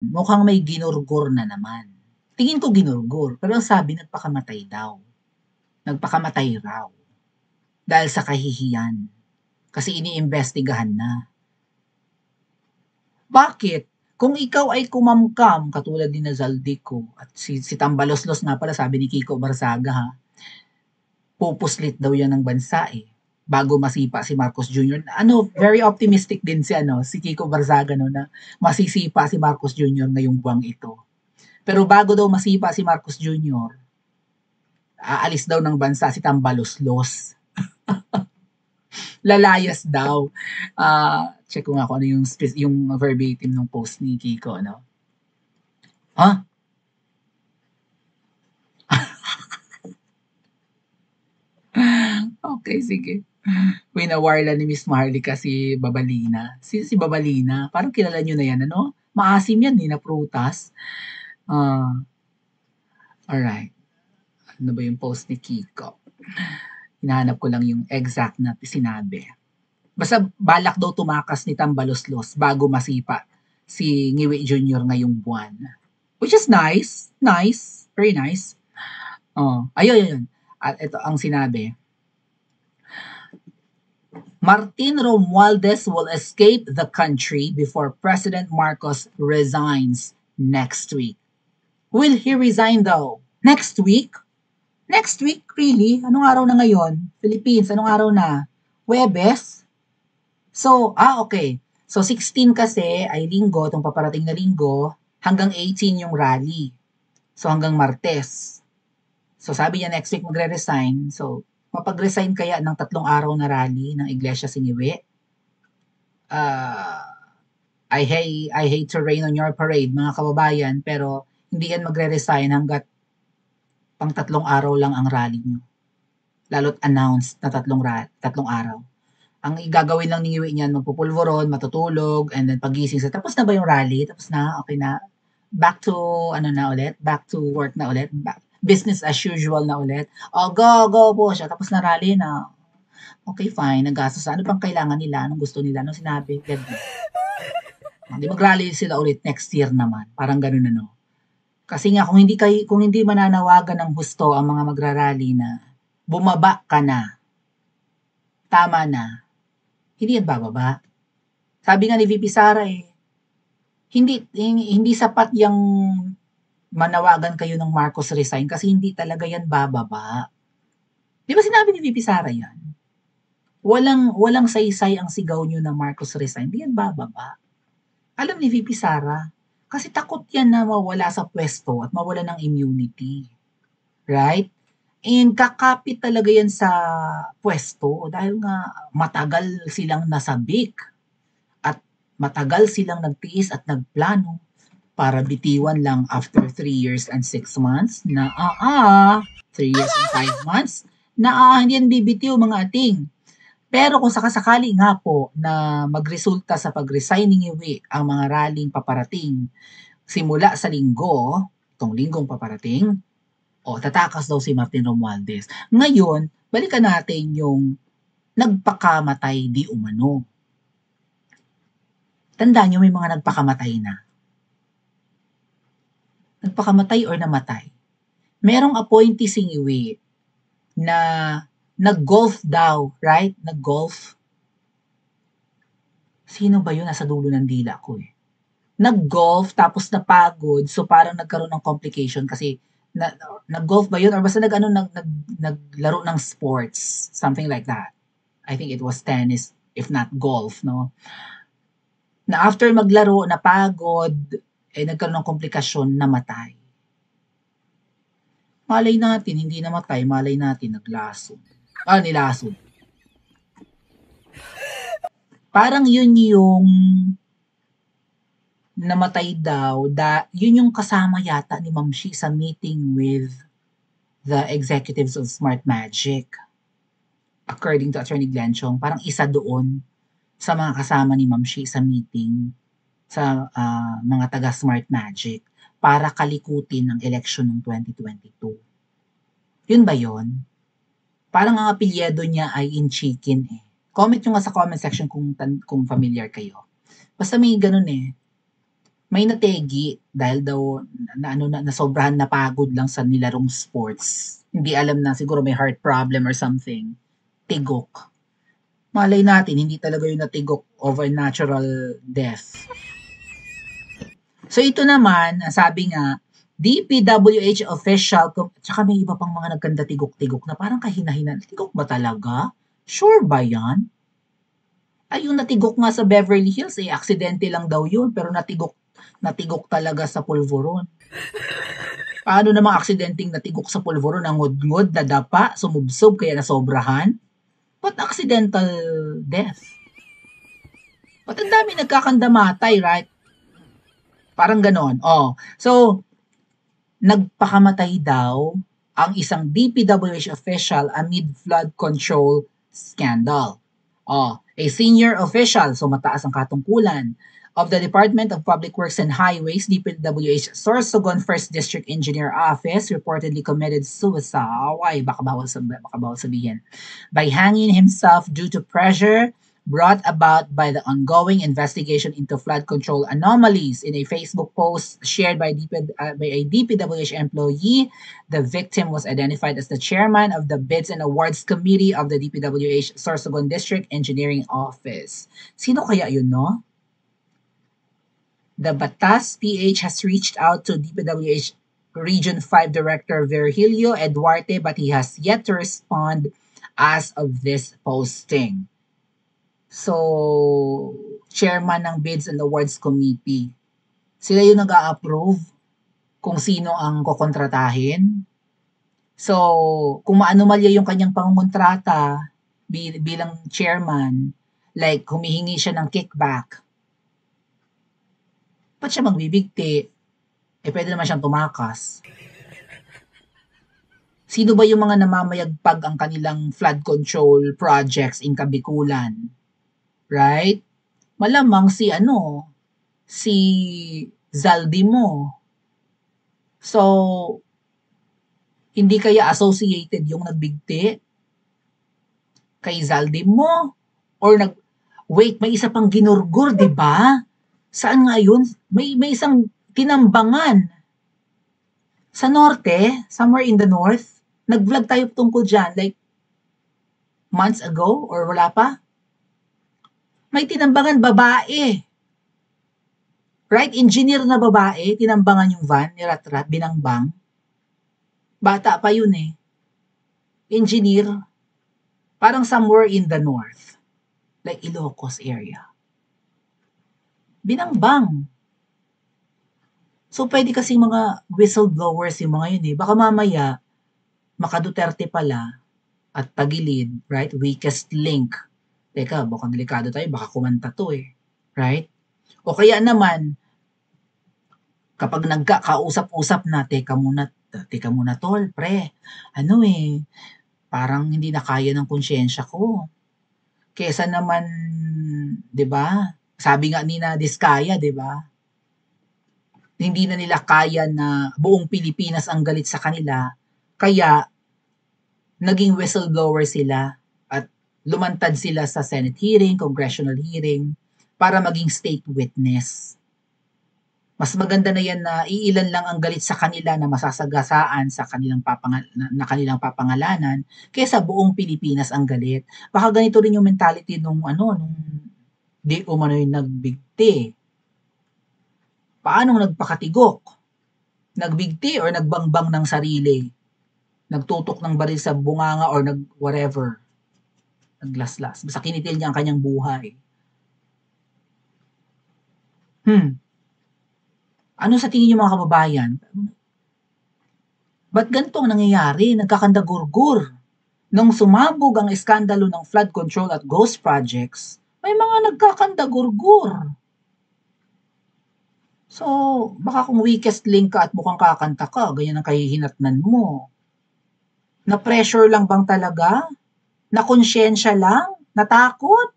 mukhang may ginurgur na naman. Tingin ko ginurgur, pero ang sabi nagpakamatay daw. Nagpakamatay raw. Dahil sa kahihiyan. Kasi iniimbestigahan na. Bakit? Kung ikaw ay kumamkam, katulad ni Nazaldico, at si Tambaloslos nga pala, sabi ni Kiko Barsaga ha, pupuslit daw yan ng bansa eh, bago masipa si Marcos Jr. Ano, very optimistic din si Kiko Barzaga no, na masisipa si Marcos Jr. ngayong buwang ito. Pero bago daw masipa si Marcos Jr., aalis daw ng bansa si Tambaloslos. Lalayas daw. Check ko nga kung ano yung verbatim ng post ni Kiko, no? Ha? Okay, sige. Winawarla ni Miss Maharlika si Babalina. Si Babalina? Parang kilala nyo na yan, ano? Maasim yan, na prutas. Alright. Ano ba yung post ni Kiko? Hinahanap ko lang yung exact na sinabi. Basta balak daw tumakas ni Tambaloslos bago masipa si Ngiwi Jr. ngayong buwan. Which is nice. Nice. Very nice. Ayun. At ito ang sinabi. Martin Romualdez will escape the country before President Marcos resigns next week. Will he resign though? Next week? Next week? Really? Anong araw na ngayon? Philippines, anong araw na? Huwebes? So, okay. So, 16 kasi ay linggo, itong paparating na linggo, hanggang 18 yung rally. So, hanggang Martes. So, sabi niya next week magre-resign. So, mapag-resign kaya ng 3 araw na rally ng Iglesia Siniwi? I hate to rain on your parade, mga kababayan, pero hindi yan magre-resign hanggat pang 3 araw lang ang rally nyo. Lalo't announced na 3 araw. Ang igagawin lang ni Ngiwi niyan, magpupulvoron, matutulog, and then pagising sa, tapos na ba yung rally? Tapos na? Okay na? Back to, back to work na ulit? Business as usual na ulit? Go po siya. Tapos na rally na. Okay, fine. Naggastos. Ano pang kailangan nila? Anong gusto nila? Anong sinabi? Ganun. Hindi mag-rally sila ulit next year naman. Parang ganun ano. Kasi nga kung hindi mananawagan ng husto ang mga magrarally na bumaba ka na. Tama na. Hindi yan bababa. Sabi nga ni VP Sara hindi sapat yung manawagan kayo ng Marcos resign kasi hindi talaga yan bababa. Di ba sinabi ni VP Sara yan? Walang saysay ang sigaw nyo na Marcos resign. Hindi yan bababa. Alam ni VP Sara, kasi takot yan na mawala sa pwesto at mawala ng immunity. Right? And kakapit talaga yan sa pwesto dahil nga matagal silang nasabik at matagal silang nagtiis at nagplano para bitiwan lang after 3 years and 6 months na 3 years and 5 months na hindi yan bibitiw mga ating. Pero kung sakasakali nga po na magresulta sa pag-resign ni Ngiwi ang mga rallying paparating simula sa linggo, itong linggong paparating, tatakas daw si Martin Romualdez. Ngayon, balikan natin yung nagpakamatay di umano. Tandaan nyo may mga nagpakamatay na. Nagpakamatay or namatay. Merong appointee si Ngiwi na nag-golf daw, right? Nag-golf. Sino ba yun? Nasa dulo ng dila ko eh. Nag-golf tapos napagod so parang nagkaroon ng complication kasi nag-golf ba yun or basta naglaro ng sports, something like that. I think it was tennis if not golf, no? Na after maglaro, napagod, nagkaroon ng komplikasyon, namatay. Malay natin, hindi namatay, malay natin, naglason. Nilason. Parang yun yung namatay daw, yun yung kasama yata ni Ma'am Shi sa meeting with the executives of Smart Magic. According to Attorney Glenn Chong, parang isa doon sa mga kasama ni Ma'am Shi sa meeting sa mga taga Smart Magic para kalikutin ang election ng 2022. Yun ba yun? Parang ang apelyido niya ay in chicken eh. Comment nyo nga sa comment section kung familiar kayo. Basta may ganun eh. may nategi dahil daw nasobrahan napagod lang sa nilarong sports. Hindi alam na siguro may heart problem or something. Tigok. Malay natin, hindi talaga yung natigok of a natural death. So ito naman, sabi nga, DPWH official, tsaka may iba pang mga nagkanda tigok-tigok na parang kahina-hina. Tigok ba talaga? Sure ba yan? Ay, yung natigok nga sa Beverly Hills, aksidente lang daw yun, pero natigok talaga sa pulveron. Paano namang aksidenteng natigok sa pulveron, ang ngod-ngod, nadapa, sumubsob, kaya nasobrahan? What accidental death? Ba't ang dami nagkakandamatay, right? Parang ganon. So, nagpakamatay daw ang isang DPWH official amid flood control scandal. A senior official, so mataas ang katungkulan, of the Department of Public Works and Highways, DPWH Sorsogon 1st District Engineer Office, reportedly committed suicide, baka bawal sabihin, by hanging himself due to pressure brought about by the ongoing investigation into flood control anomalies. In a Facebook post shared by a DPWH employee, the victim was identified as the chairman of the Bids and Awards Committee of the DPWH Sorsogon District Engineering Office. Sino kaya yun, no? The Batas PH has reached out to DPWH Region 5 Director Virgilio Eduarte, but he has yet to respond as of this posting. So, chairman ng Bids and Awards Committee. Sila yung nag-a-approve kung sino ang kukontratahin. So, kung maanomalya yung kanyang pangungontrata bilang chairman, like humihingi siya ng kickback, ba't siya magbibigti? Pwede naman siyang tumakas. Sino ba yung mga namamayagpag ang kanilang flood control projects in Kabikulan? Right? Malamang si Zaldimo. So, hindi kaya associated yung nagbigti kay Zaldimo? Or wait, may isa pang ginurgur, di ba? Saan nga yun? May isang tinambangan sa norte, somewhere in the north. Nag-vlog tayo tungkol dyan, like months ago or wala pa. May tinambangan babae. Right? Engineer na babae, tinambangan yung van, nirat-rat, binangbang. Bata pa yun eh. Engineer. Parang somewhere in the north. Like Ilocos area. Binangbang. So, pwede kasi mga whistleblowers yung mga yun eh. Baka mamaya, maka-Duterte pala at tagilid, right? Weakest link. Teka, baka delikado tayo, baka kumanta to eh. Right? O kaya naman, kapag nagkakausap-usap na, teka muna tol, pre. Parang hindi na kaya ng konsyensya ko. Kesa naman, 'di ba? Sabi nga ni na Diskaya, 'di ba? Hindi na nila kaya na buong Pilipinas ang galit sa kanila, kaya naging whistleblower sila at lumantad sila sa Senate hearing, congressional hearing, para maging state witness. Mas maganda na yan na iilan lang ang galit sa kanila na masasagasaan sa kanilang kanilang papangalanan kaysa buong Pilipinas ang galit. Baka ganito rin yung mentality nung di umano yung nagbigti. Paano nagpakatigok? Nagbigti or nagbangbang ng sarili? Nagtutok ng baril sa bunganga or whatever. Naglaslas. Basta kinitil niya ang kanyang buhay. Ano sa tingin niyo mga kababayan? Ba't ganito ang nangyayari? Nagkakandagurgur. Nung sumabog ang iskandalo ng flood control at ghost projects, may mga nagkakandagurgur. So, baka kung weakest link ka at mukhang kakanta ka, ganyan ang kahihinatnan mo. Na-pressure lang bang talaga? Na-konsyensya lang? Natakot?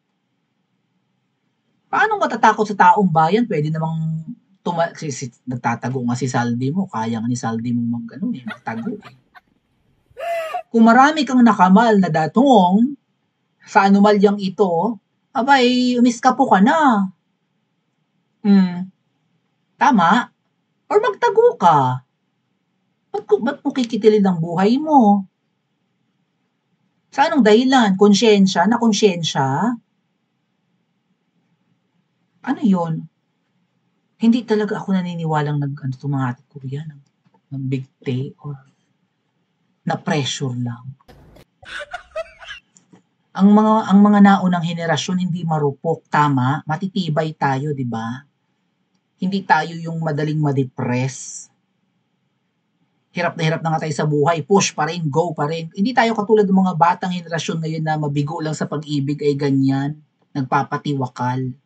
Paano matatakot sa taong bayan? Pwede namang nagtatago nga si Zaldimo, kaya nga ni Zaldimo magtago. Kung marami kang nakamal na datong sa anomalyang ito, abay, umiskapo ka na. Tama? Or magtago ka. Ba't mo kikitilin ang buhay mo? Sa anong dahilan? Konsyensya? Na konsyensya? Ano yun? Hindi talaga ako naniniwalang tumahatak ko yan, nagbigti or na-pressure lang. Ang mga naunang henerasyon hindi marupok, tama? Matitibay tayo, di ba? Hindi tayo yung madaling ma-depress. Hirap na nga tayo sa buhay, push pa rin, go pa rin. Hindi tayo katulad ng mga batang henerasyon ngayon na mabigo lang sa pag-ibig ay ganyan, nagpapatiwakal.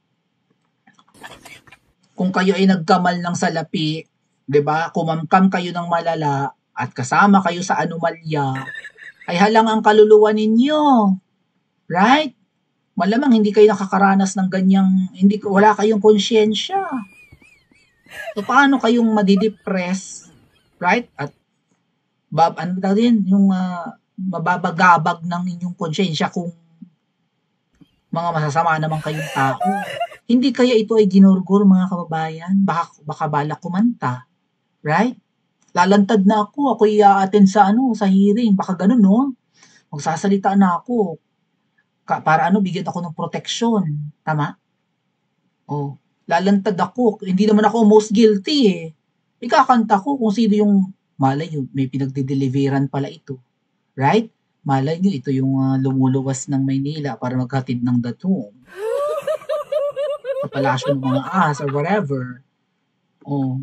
Kung kayo ay nagkamal ng salapi, 'di ba? Kumamkam kayo ng malala at kasama kayo sa anomalya, ay halang ang kaluluwa ninyo. Right? Malamang hindi kayo nakakaranas ng ganyang, wala kayong konsyensya. So paano kayong madidepress? Right? At ano din, yung mababagabag ng inyong konsyensya kung mga masasama naman kayong tao. Hindi kaya ito ay ginurgur, mga kababayan? Baka balak kumanta. Right? Lalantad na ako. Ako'y i-attend sa hearing. Baka ganun, no? Magsasalita na ako. Para bigyan ako ng proteksyon. Tama? Oh, lalantad ako. Hindi naman ako most guilty eh. Ikakanta ko kung sino yung, malay yun, may pinagdideliveran pala ito. Right? Malay nyo, ito yung lumuluwas ng Maynila para maghatid ng datong. Sa palasyo ng mga ahas or whatever. Oh.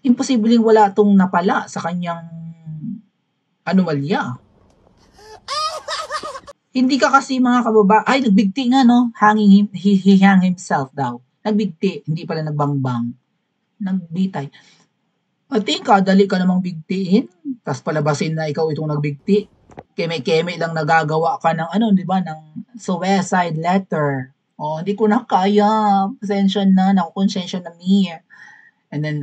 Imposibleng wala itong napala sa kanyang anomalya. Hindi ka kasi mga ay nagbigti nga no, he hang himself daw. Nagbigti, hindi pala nagbangbang. Nagbitay. I think dali ka namang bigtiin, tapos palabasin na ikaw itong nagbigti. Keme-keme lang nagagawa ka ng di ba, ng suicide letter. Hindi ko na kaya, pasensya na, nakukonsensya na me. And then,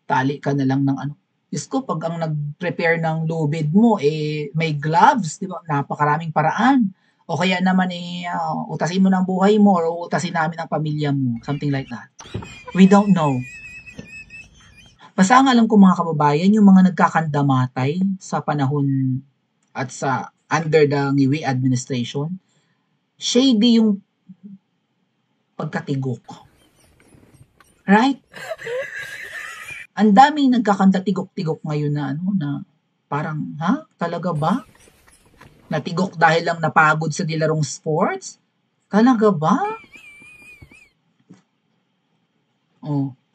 tali ka na lang ng Diyos ko, pag ang nag-prepare ng lubid mo, may gloves, di ba? Napakaraming paraan. O kaya naman, utasin mo ng buhay mo or utasin namin ang pamilya mo. Something like that. We don't know. Basta ang alam ko mga kababayan, yung mga nagkakandamatay sa panahon at sa under the Ngiwi administration, shady yung pagkatigok. Right? Ang daming nagkakanta-tigok-tigok ngayon na parang, talaga ba? Natigok dahil lang napagod sa nilarong sports? Talaga ba?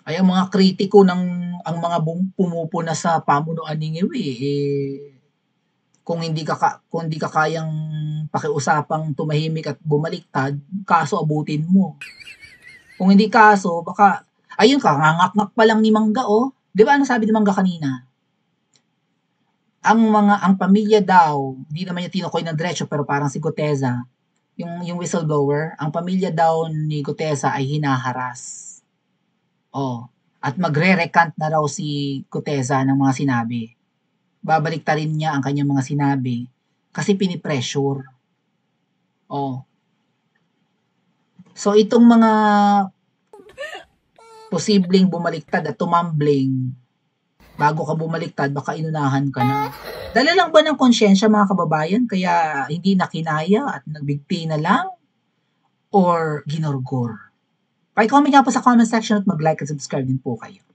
Ay ang mga kritiko ang mga pumupuna sa pamunuan ni Ngiwi, kung hindi ka kayang pakiusapang tumahimik at bumaliktad, kaso abutin mo. Kung hindi kaso, baka, ayun ka, ngangak-ngak pa lang ni Mangga, Di ba ano sabi ni Mangga kanina? Ang pamilya daw, hindi naman niya tinukoy ng diretso, pero parang si Guteza, yung whistleblower, ang pamilya daw ni Guteza ay hinaharas. At magre-recant na raw si Guteza ng mga sinabi. Babaliktarin niya ang kanyang mga sinabi kasi pinipressure. So itong mga posibleng bumaliktad at tumambling, bago ka bumaliktad, baka inunahan ka na. Dala lang ba ng konsyensya mga kababayan kaya hindi na kinaya at nagbigti na lang? Or ginorgor? Pakicomment nga po sa comment section at mag-like at subscribe din po kayo.